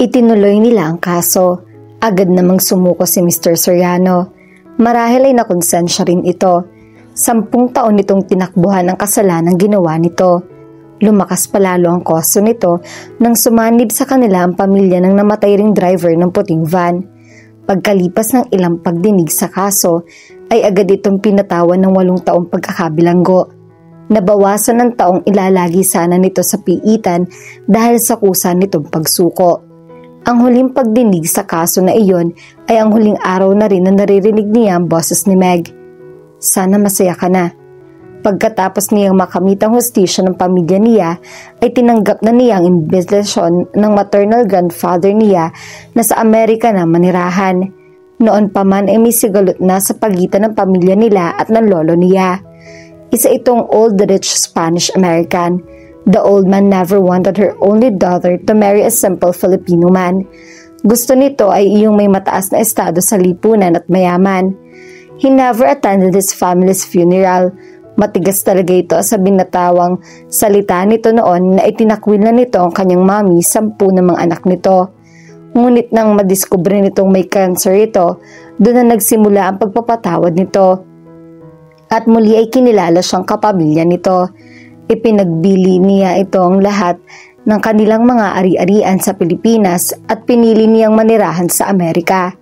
Itinuloy nila ang kaso. Agad namang sumuko si Mr. Soriano. Marahil ay nakonsensya rin ito. 10 taon nitong tinakbuhan ang kasalanang ginawa nito. Lumakas palalo ang kosto nito nang sumanib sa kanila ang pamilya ng namatay ring driver ng puting van. Pagkalipas ng ilang pagdinig sa kaso, ay agad itong pinatawan ng 8 taong pagkakabilanggo. Nabawasan ng taong ilalagi sana nito sa piitan dahil sa kusa nitong pagsuko. Ang huling pagdinig sa kaso na iyon ay ang huling araw na rin na naririnig niya ang boses ni Meg. Sana masaya ka na. Pagkatapos niyang makamit ang hustisya ng pamilya niya, ay tinanggap na niya ang imbitasyon ng maternal grandfather niya na sa Amerika na manirahan. Noon pa man ay may sigalot na sa pagitan ng pamilya nila at ng lolo niya. Isa itong old rich Spanish American. The old man never wanted her only daughter to marry a simple Filipino man. Gusto nito ay iyong may mataas na estado sa lipunan at mayaman. He never attended his family's funeral. Matigas talaga ito sa binatawang salita nito noon na itinakwil na nito ang kanyang mami 10 ng mga anak nito. Ngunit nang madiskubre nitong may cancer ito, doon na nagsimula ang pagpapatawad nito. At muli ay kinilala siyang kapamilya nito. Ipinagbili niya itong lahat ng kanilang mga ari-arian sa Pilipinas at pinili niyang manirahan sa Amerika.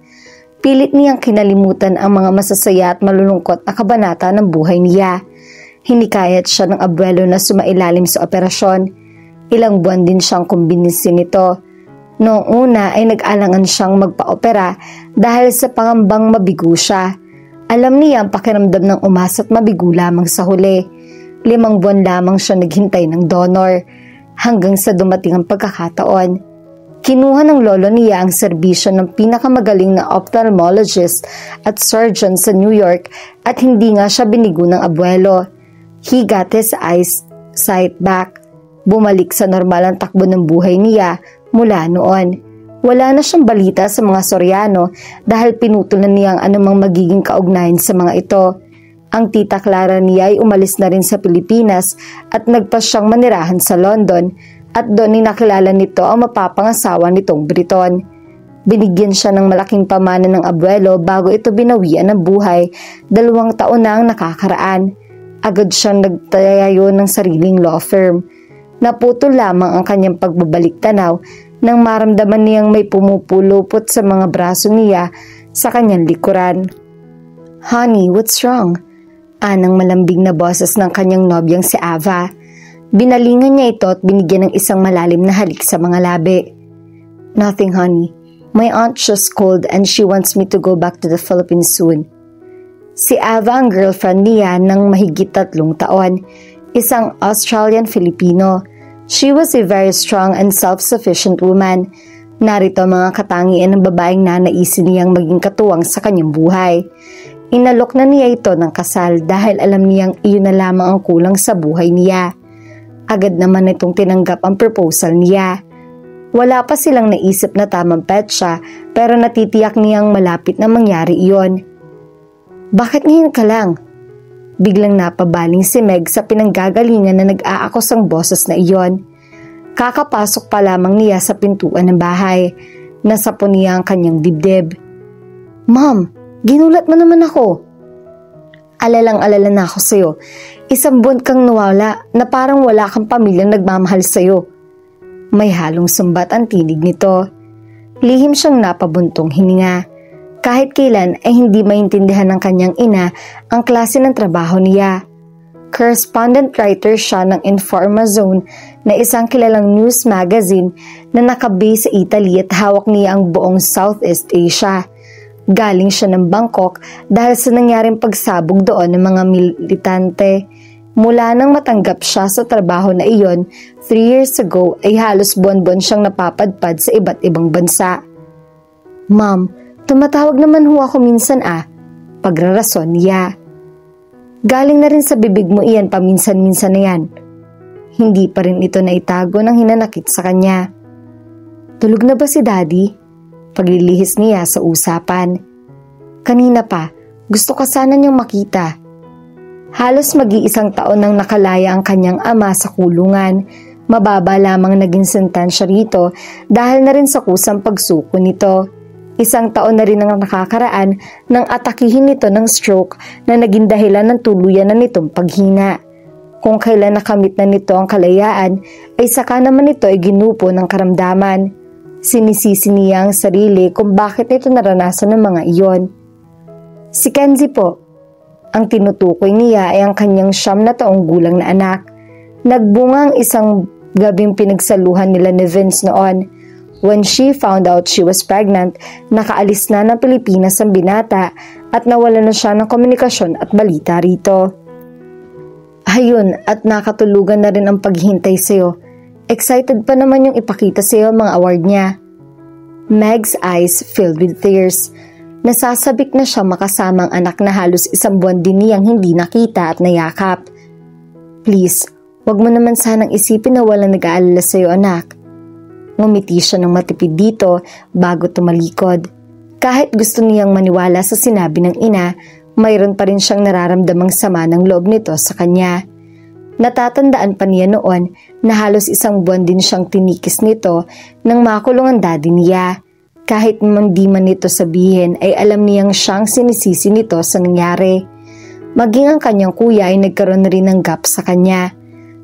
Pilit niyang kinalimutan ang mga masasaya at malulungkot na kabanata ng buhay niya. Hinikayat siya ng abuelo na sumailalim sa operasyon. Ilang buwan din siyang kumbinsin nito. Noong una ay nag-alangan siyang magpa-opera dahil sa pangambang mabigo siya. Alam niya ang pakiramdam ng umasa't mabigo lamang sa huli. 5 buwan lamang siya naghintay ng donor hanggang sa dumating ang pagkakataon. Kinuha ng lolo niya ang serbisyo ng pinakamagaling na ophthalmologist at surgeon sa New York at hindi nga siya binigo ng abuelo. He got his eyesight back. Bumalik sa normal ang takbo ng buhay niya mula noon. Wala na siyang balita sa mga Soriano dahil pinutol na niya ang anumang magiging kaugnayan sa mga ito. Ang tita Clara niya ay umalis na rin sa Pilipinas at nagpas siyang manirahan sa London at doon ay nakilala nito ang mapapangasawa nitong Briton. Binigyan siya ng malaking pamana ng abuelo bago ito binawian ng buhay. 2 taon na ang nakakaraan. Agad siyang nagtayo ng sariling law firm. Naputol lamang ang kanyang pagbabalik tanaw nang maramdaman niyang may pumupulupot sa mga braso niya sa kanyang likuran. "Honey, what's wrong?" Anang malambing na boses ng kanyang nobyang si Ava. Binalingan niya ito at binigyan ng isang malalim na halik sa mga labi. "Nothing, honey. My aunt just called and she wants me to go back to the Philippines soon." Si Ava ang girlfriend niya ng mahigit 3 taon, isang Australian-Filipino. She was a very strong and self-sufficient woman. Narito mga katangian ng babaeng nanaisin niyang maging katuwang sa kanyang buhay. Inalok na niya ito ng kasal dahil alam niyang iyon na lamang ang kulang sa buhay niya. Agad naman itong tinanggap ang proposal niya. Wala pa silang naisip na tamang petsa pero natitiyak niyang malapit na mangyari iyon. "Bakit ngayon ka lang?" Biglang napabaling si Meg sa pinanggagalingan na nag-aakos ang boses na iyon. Kakapasok pa lamang niya sa pintuan ng bahay. Nasapon niya ang kanyang dibdib. "Mom, ginulat mo naman ako." "Alalang-alala na ako sa'yo. 1 buwan kang nawala na parang wala kang pamilyang nagmamahal sa'yo." May halong sumbat ang tinig nito. Lihim siyang napabuntong hininga. Kahit kailan ay hindi maintindihan ng kanyang ina ang klase ng trabaho niya. Correspondent writer siya ng Informa Zone na isang kilalang news magazine na nakabase sa Italy at hawak niya ang buong Southeast Asia. Galing siya ng Bangkok dahil sa nangyaring pagsabog doon ng mga militante. Mula nang matanggap siya sa trabaho na iyon 3 years ago ay halos buwan-buwan siyang napapadpad sa iba't ibang bansa. "Mom, tumatawag naman ho ako minsan pagrarason niya. "Galing na rin sa bibig mo iyan paminsan-minsan na yan." Hindi pa rin ito naitago ng hinanakit sa kanya. "Tulog na ba si Daddy?" Paglilihis niya sa usapan. "Kanina pa, gusto ka sana niyang makita." Halos mag-iisang taon nang nakalaya ang kanyang ama sa kulungan. Mababa lamang naging sentensya rito dahil na rin sa kusang pagsuko nito. 1 taon na rin ang nakakaraan nang atakihin nito ng stroke na naging dahilan ng tuluyan na nitong paghina. Kung kailan nakamit na nito ang kalayaan ay saka naman ito ay ginupo ng karamdaman. Sinisisi niya ang sarili kung bakit nito naranasan ng mga iyon. Si Kenzie po. Ang tinutukoy niya ay ang kanyang 9 na taong gulang na anak. Nagbunga ang isang gabing pinagsaluhan nila ni Vince noon. When she found out she was pregnant, nakaalis na ng Pilipinas ang binata at nawala na siya ng komunikasyon at balita rito. Ayun, at nakatulugan na rin ang paghihintay sa'yo. Excited pa naman yung ipakita sa'yo ang mga award niya. Meg's eyes filled with tears. Nasasabik na siya makasama ang anak na halos 1 buwan din niyang hindi nakita at nayakap. Please, wag mo naman sanang isipin na walang nag-aalala sa'yo, anak. Ngumiti siya ng matipid dito bago tumalikod. Kahit gusto niyang maniwala sa sinabi ng ina, mayroon pa rin siyang nararamdamang sama ng loob nito sa kanya. Natatandaan pa niya noon na halos 1 buwan din siyang tinikis nito nang makulong ang daddy niya. Kahit hindi man nito sabihin ay alam niyang siyang sinisisi nito sa nangyari. Maging ang kanyang kuya ay nagkaroon na rin ng gap sa kanya.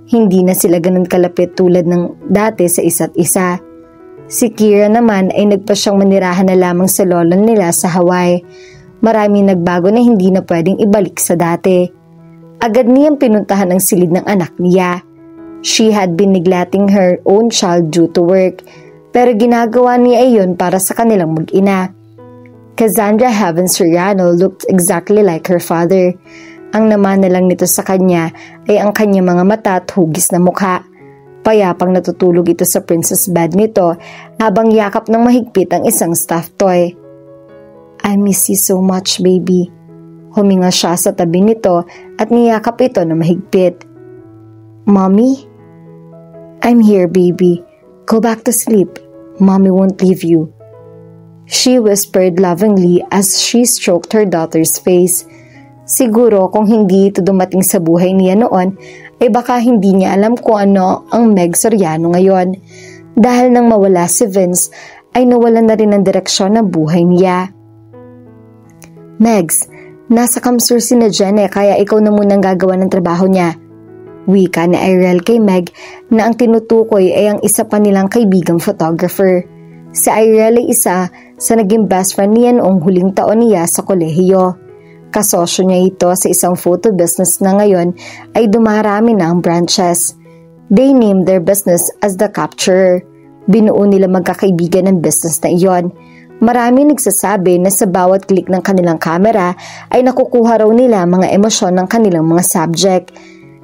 Hindi na sila ganun kalapit tulad ng dati sa isa't isa. Si Kira naman ay nagpa siyang manirahan na lamang sa lolo nila sa Hawaii. Maraming nagbago na hindi na pwedeng ibalik sa dati. Agad niyang pinuntahan ang silid ng anak niya. She had been neglecting her own child due to work, pero ginagawa niya iyon para sa kanilang mag-ina. Cassandra Heaven Soriano looked exactly like her father. Ang namana lang nito sa kanya ay ang kanyang mga mata at hugis na mukha. Payapang natutulog ito sa princess bed nito habang yakap ng mahigpit ang isang stuffed toy. I miss you so much, baby. Huminga siya sa tabi nito at niyakap ito na mahigpit. Mommy? I'm here, baby. Go back to sleep. Mommy won't leave you. She whispered lovingly as she stroked her daughter's face. Siguro kung hindi ito dumating sa buhay niya noon, ay baka hindi niya alam kung ano ang Meg Soriano ngayon. Dahil nang mawala si Vince, ay nawalan na rin ang direksyon ng buhay niya. Megs, nasa kamsur si na Jenny kaya ikaw na munang gagawa ng trabaho niya. Wika ni Irel kay Meg na ang tinutukoy ay ang isa pa nilang kaibigang photographer. Si Irel ay isa sa naging best friend niya noong huling taon niya sa kolehiyo. Kasosyo niya ito sa isang photo business na ngayon ay dumarami na ang branches. They named their business as The Capturer. Binuo nila magkakaibigan ng business na iyon. Marami nagsasabi na sa bawat click ng kanilang camera ay nakukuha raw nila mga emosyon ng kanilang mga subject.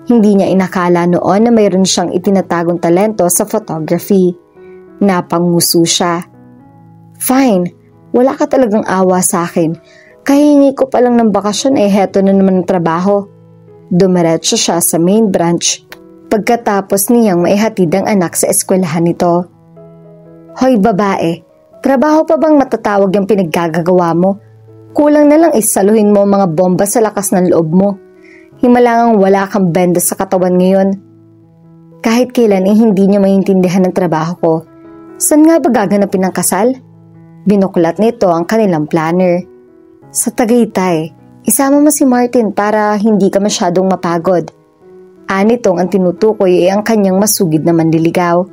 Hindi niya inakala noon na mayroon siyang itinatagong talento sa photography. Napanguso siya. Fine, wala ka talagang awa sa akin. Kahingi ko pa lang ng bakasyon ay heto na naman ang trabaho. Dumiretso siya sa main branch pagkatapos niyang maihatid ang anak sa eskwelahan nito. Hoy babae, trabaho pa bang matatawag yung pinaggagawa mo? Kulang na lang isaluhin mo mga bomba sa lakas ng loob mo. Himalangang wala kang benda sa katawan ngayon. Kahit kailan ay hindi niya maintindihan ng trabaho ko. Saan nga ba gaganapin ang kasal? Binuklat nito ang kanilang planner. Sa Tagaytay, isama mo si Martin para hindi ka masyadong mapagod. Anitong ang tinutukoy ay ang kanyang masugid na manliligaw.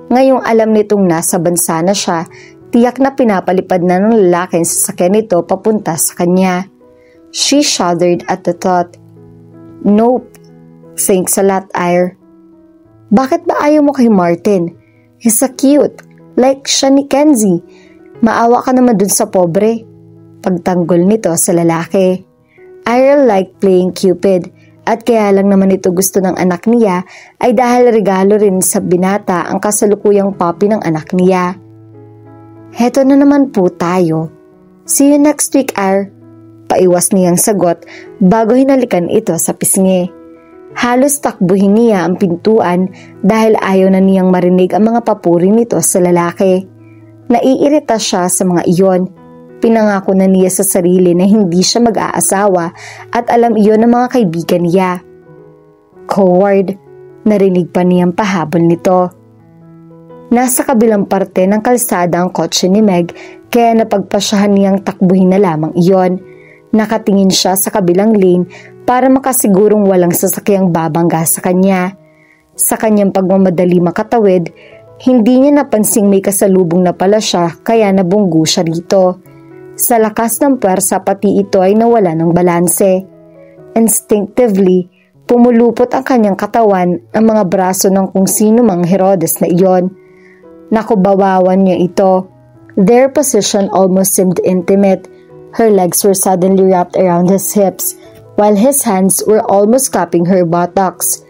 Ngayong alam nitong nasa bansa na siya, tiyak na pinapalipad na ng lalaki ang sasakyan nito papunta sa kanya. She shuddered at the thought. Nope, thanks a lot, Ire. Bakit ba ayaw mo kay Martin? He's so cute, like siya ni Kenzie. Maawa ka naman dun sa pobre. Pagtanggol nito sa lalaki. Ira liked playing Cupid at kaya lang naman ito gusto ng anak niya ay dahil regalo rin sa binata ang kasalukuyang puppy ng anak niya. Heto na naman po tayo. See you next week, Ira. Paiwas niyang sagot bago hinalikan ito sa pisngi. Halos takbuhin niya ang pintuan dahil ayaw na niyang marinig ang mga papuri nito sa lalaki. Naiirita siya sa mga iyon. Pinangako na niya sa sarili na hindi siya mag-aasawa at alam iyon ng mga kaibigan niya. Coward, Narinig pa niyang pahabol nito. Nasa kabilang parte ng kalsada ang kotse ni Meg kaya napagpasyahan niyang takbuhin na lamang iyon. Nakatingin siya sa kabilang lane para makasigurong walang sasakyang babangga sa kanya. Sa kanyang pagmamadali makatawid, hindi niya napansing may kasalubong na pala siya kaya nabunggo siya rito. Sa lakas ng puwersa pati ito ay nawala ng balanse. Instinctively, pumulupot ang kanyang katawan ang mga braso ng kung sino mang Herodes na iyon. Nakubawawan niya ito. Their position almost seemed intimate. Her legs were suddenly wrapped around his hips, while his hands were almost cupping her buttocks.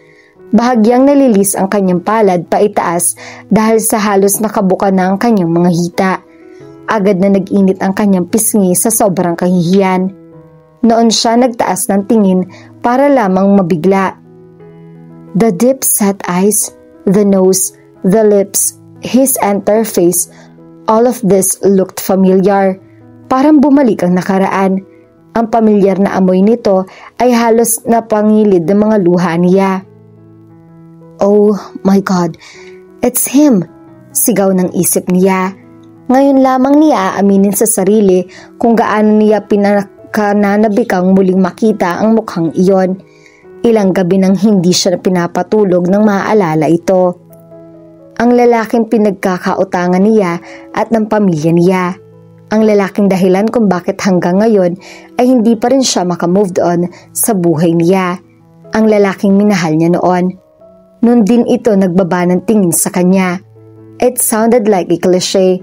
Bahagyang nalilis ang kanyang palad paitaas dahil sa halos nakabuka na ang kanyang mga hita. Agad na nag-init ang kanyang pisngi sa sobrang kahihiyan. Noon siya nagtaas ng tingin para lamang mabigla. The deep-set eyes, the nose, the lips, his entire face, all of this looked familiar. Parang bumalik ang nakaraan. Ang pamilyar na amoy nito ay halos napangilid ng mga luha niya. Oh my God, it's him! Sigaw ng isip niya. Ngayon lamang niya aaminin sa sarili kung gaano niya pinakananabikang muling makita ang mukhang iyon. Ilang gabi nang hindi siya pinapatulog nang maaalala ito. Ang lalaking pinagkakautangan niya at ng pamilya niya. Ang lalaking dahilan kung bakit hanggang ngayon ay hindi pa rin siya makamove on sa buhay niya. Ang lalaking minahal niya noon. Noon din ito nagbaba ng tingin sa kanya. It sounded like a cliche,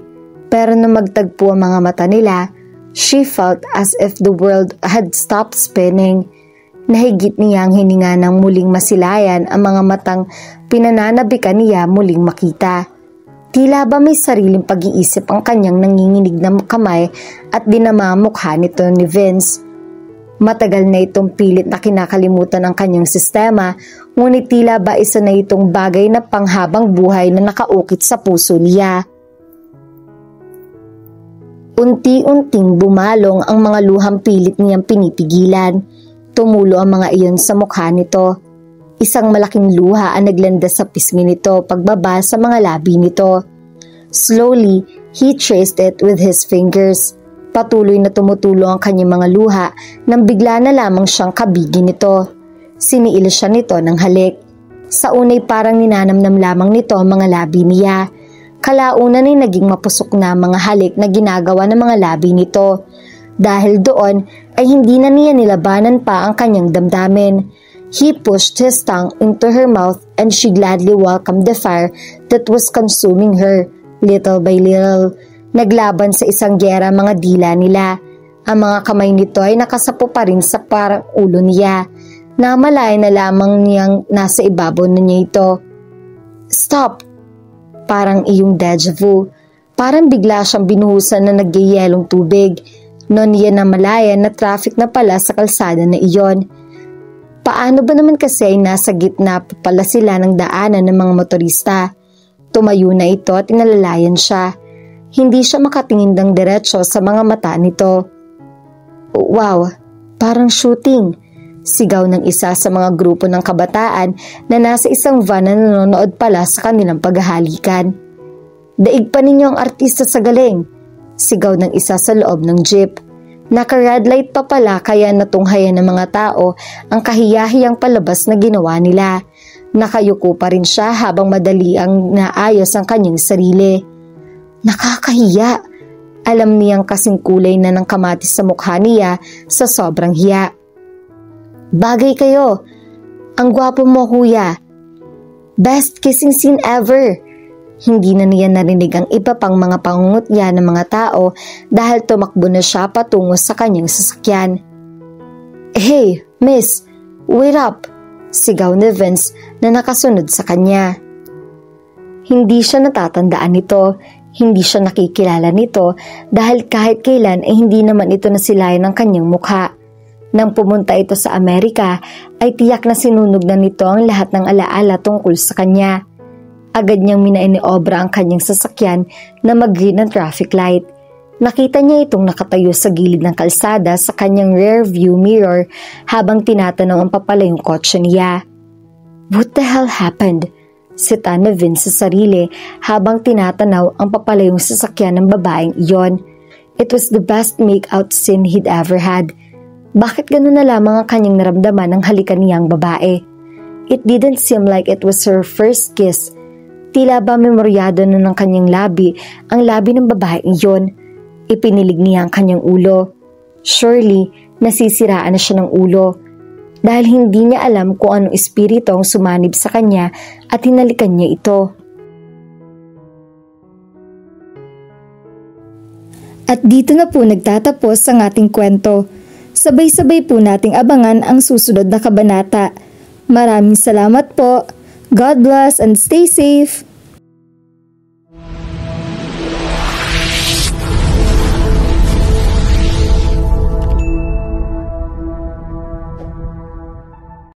pero nung magtagpo ang mga mata nila, she felt as if the world had stopped spinning. Nahigit niyang hininga ng muling masilayan ang mga matang pinananabikan niya muling makita. Tila ba may sariling pag-iisip ang kanyang nanginginig na kamay at dinamamukha nito ni Vince. Matagal na itong pilit na kinakalimutan ang kanyang sistema, ngunit tila ba isa na itong bagay na panghabang buhay na nakaukit sa puso niya. Unti-unting bumalong ang mga luhang pilit niyang pinipigilan. Tumulo ang mga iyon sa mukha nito. Isang malaking luha ang naglandas sa pisngi nito pagbaba sa mga labi nito. Slowly, he traced it with his fingers. Patuloy na tumutulo ang kanyang mga luha nang bigla na lamang siyang kabigin nito. Siniil siya nito ng halik. Sa unay parang ninanamnam lamang nito ang mga labi niya. Kalaunan ay naging mapusok na mga halik na ginagawa ng mga labi nito. Dahil doon ay hindi na niya nilabanan pa ang kanyang damdamin. He pushed his tongue into her mouth and she gladly welcomed the fire that was consuming her. Little by little, naglaban sa isang gyera mga dila nila. Ang mga kamay nito ay nakasapo pa rin sa parang ulo niya. Namalaya na lamang niyang nasa ibabaw na niya ito. Stop! Parang iyong deja vu. Parang bigla siyang binuhusan na nagyayelong tubig. Noon niya namalaya na traffic na pala sa kalsada na iyon. Paano ba naman kasi ay nasa gitna pa pala sila ng daanan ng mga motorista? Tumayo na ito at inalalayan siya. Hindi siya makatingin ng diretso sa mga mata nito. Wow, parang shooting. Sigaw ng isa sa mga grupo ng kabataan na nasa isang van na nanonood pala sa kanilang paghahalikan. Daig pa ninyo ang artista sa galing. Sigaw ng isa sa loob ng jeep. Naka-red light pa pala kaya natunghayan ng mga tao ang kahiyahiyang palabas na ginawa nila. Nakayuko pa rin siya habang madali ang naayos ang kanyang sarili. Nakakahiya. Alam niyang kasing kulay na ng kamatis sa mukha niya sa sobrang hiya. Bagay kayo. Ang gwapo mo, kuya. Best kissing scene ever. Hindi na niya narinig ang iba pang mga pangungutya ng mga tao dahil tumakbo na siya patungo sa kanyang sasakyan. Hey, miss, wait up! Sigaw ni Vince na nakasunod sa kanya. Hindi siya natatandaan nito, hindi siya nakikilala nito dahil kahit kailan ay hindi naman ito nasilayan ng kanyang mukha. Nang pumunta ito sa Amerika ay tiyak na sinunog na nito ang lahat ng alaala tungkol sa kanya. Agad niyang minainiobra ang kanyang sasakyan na mag-green ang traffic light. Nakita niya itong nakatayo sa gilid ng kalsada sa kanyang rear view mirror habang tinatanaw ang papalayong kotse niya. What the hell happened? Sita na Vince sa sarili habang tinatanaw ang papalayong sasakyan ng babaeng iyon. It was the best make-out scene he'd ever had. Bakit ganun na lamang ang kanyang naramdaman ng halikan niyang babae? It didn't seem like it was her first kiss. Tila ba memoryado na ng kanyang labi ang labi ng babaeng iyon. Ipinilig niya ang kanyang ulo. Surely, nasisiraan na siya ng ulo. Dahil hindi niya alam kung anong espiritu ang sumanib sa kanya at hinalikan niya ito. At dito na po nagtatapos ang ating kwento. Sabay-sabay po nating abangan ang susunod na kabanata. Maraming salamat po. God bless and stay safe.